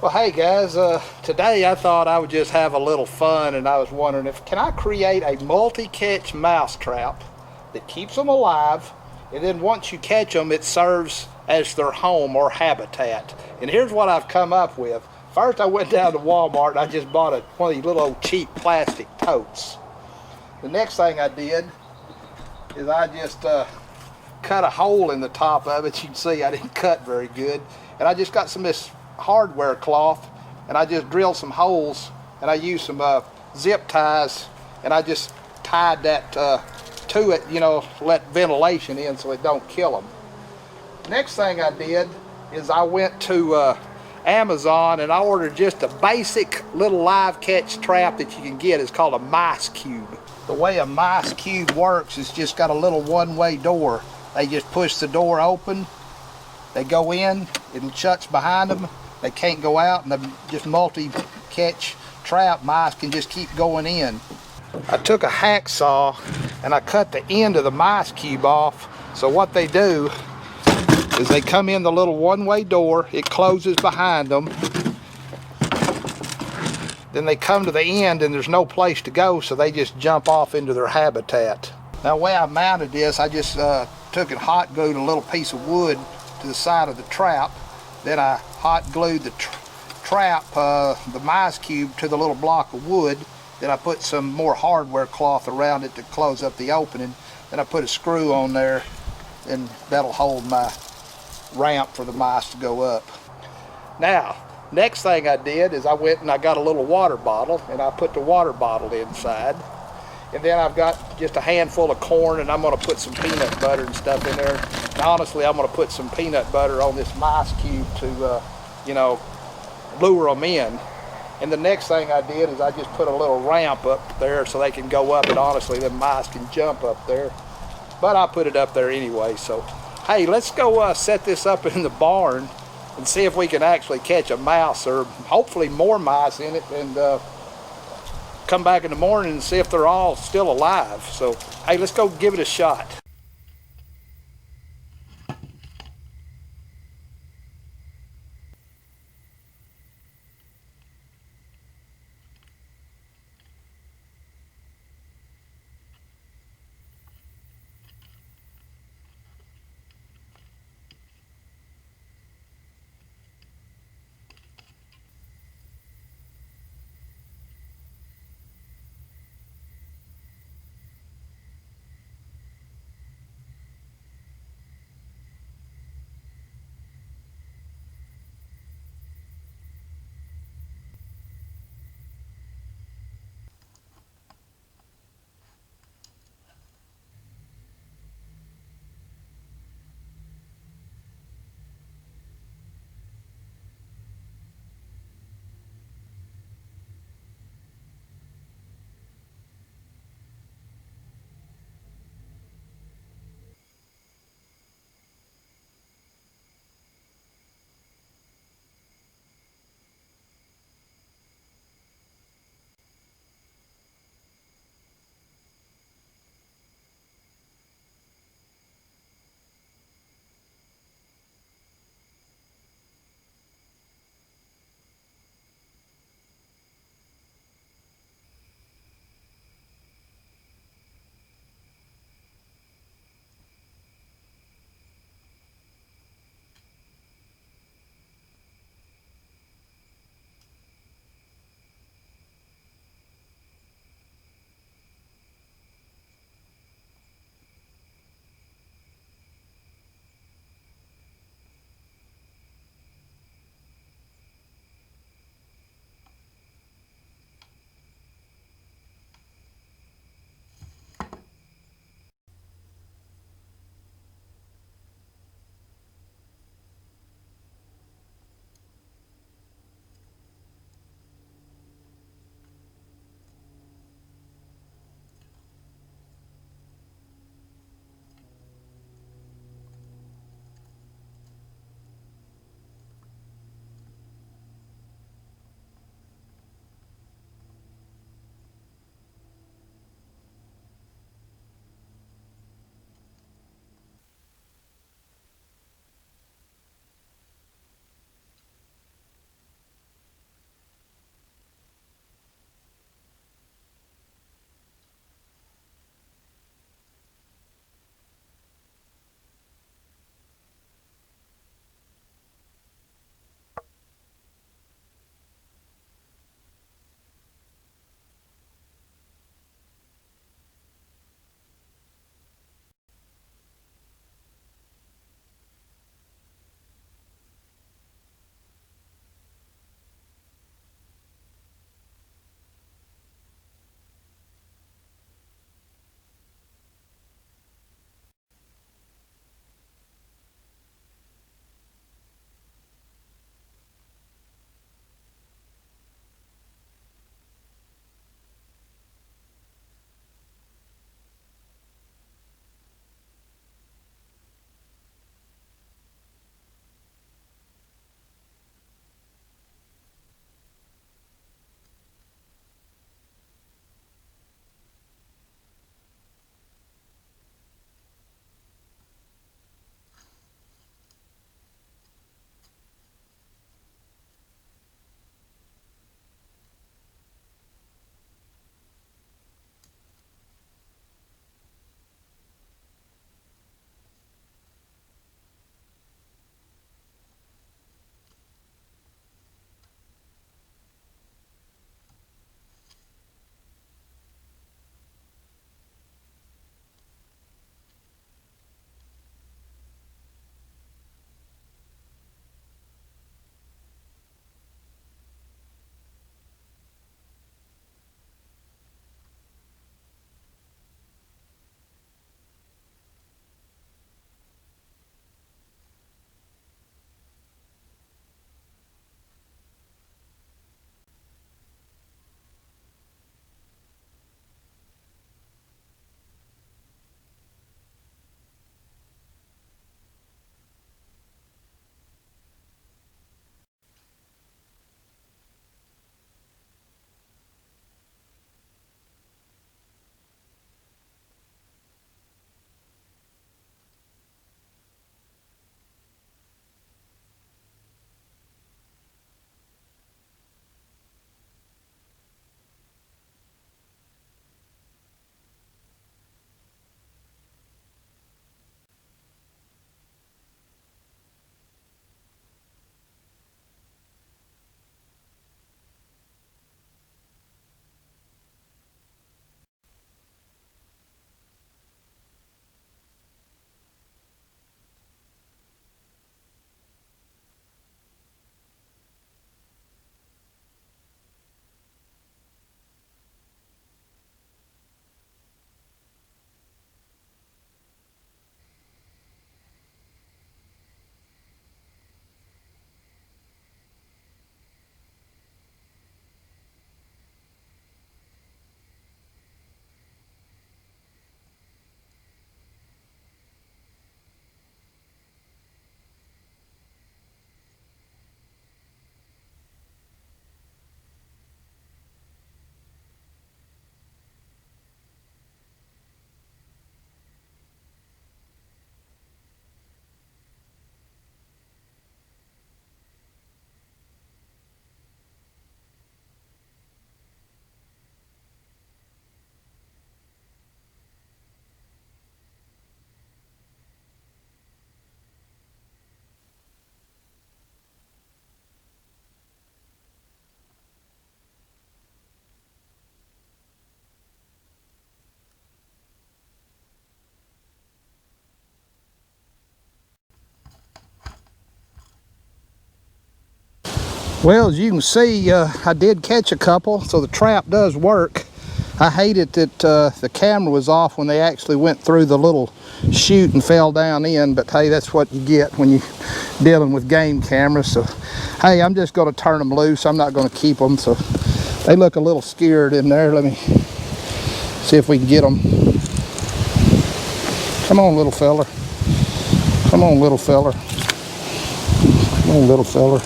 Well, hey guys, today I thought I would just have a little fun, and I was wondering if can I create a multi-catch mouse trap that keeps them alive, and then once you catch them, it serves as their home or habitat. And here's what I've come up with. First, I went down to Walmart and I just bought one of these little old cheap plastic totes. The next thing I did is I just cut a hole in the top of it. You can see I didn't cut very good, and I just got some of this hardware cloth and I just drilled some holes, and I used some zip ties, and I just tied that to it, you know, let ventilation in so it don't kill them. Next thing I did is I went to Amazon and I ordered just a basic little live catch trap that you can get. It's called a mice cube. The way a mice cube works is just got a little one-way door. They just push the door open, they go in, it shuts behind them, they can't go out, and the just multi-catch trap mice can just keep going in. I took a hacksaw and I cut the end of the mice cube off, so what they do is they come in the little one-way door, it closes behind them, then they come to the end and there's no place to go, so they just jump off into their habitat. Now, the way I mounted this, I just took and hot glued a little piece of wood to the side of the trap. Then I hot glued the trap, the mice cube, to the little block of wood. Then I put some more hardware cloth around it to close up the opening. Then I put a screw on there, and that'll hold my ramp for the mice to go up. Now, next thing I did is I went and I got a little water bottle, and I put the water bottle inside. And then I've got just a handful of corn, and I'm going to put some peanut butter and stuff in there. And honestly, I'm going to put some peanut butter on this mice cube to, you know, lure them in. And the next thing I did is I just put a little ramp up there so they can go up, and honestly, the mice can jump up there. But I put it up there anyway, so hey, let's go set this up in the barn and see if we can actually catch a mouse, or hopefully more mice in it, and come back in the morning and see if they're all still alive. So hey, let's go give it a shot. Well, as you can see, I did catch a couple, so the trap does work. I hated that the camera was off when they actually went through the little chute and fell down in, but hey, that's what you get when you're dealing with game cameras. So hey, I'm just going to turn them loose. I'm not going to keep them. So they look a little scared in there. Let me see if we can get them. Come on, little fella. Come on, little fella. Come on, little fella.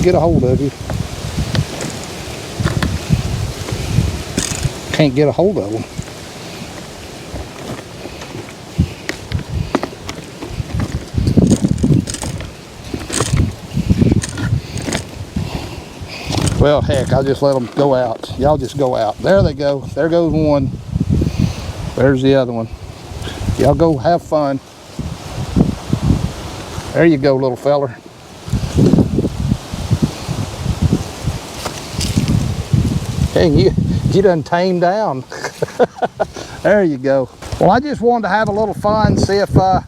Get a hold of you. Can't get a hold of them. Well, heck, I'll just let them go out. Y'all just go out. There they go. There goes one. There's the other one. Y'all go have fun. There you go, little feller. Dang, you done tamed down. There you go. Well, I just wanted to have a little fun, see if I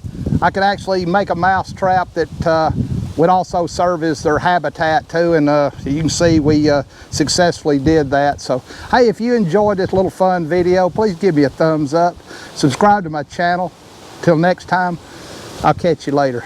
could actually make a mouse trap that would also serve as their habitat too, and you can see we successfully did that. So hey, if you enjoyed this little fun video, please give me a thumbs up, subscribe to my channel. Till next time, I'll catch you later.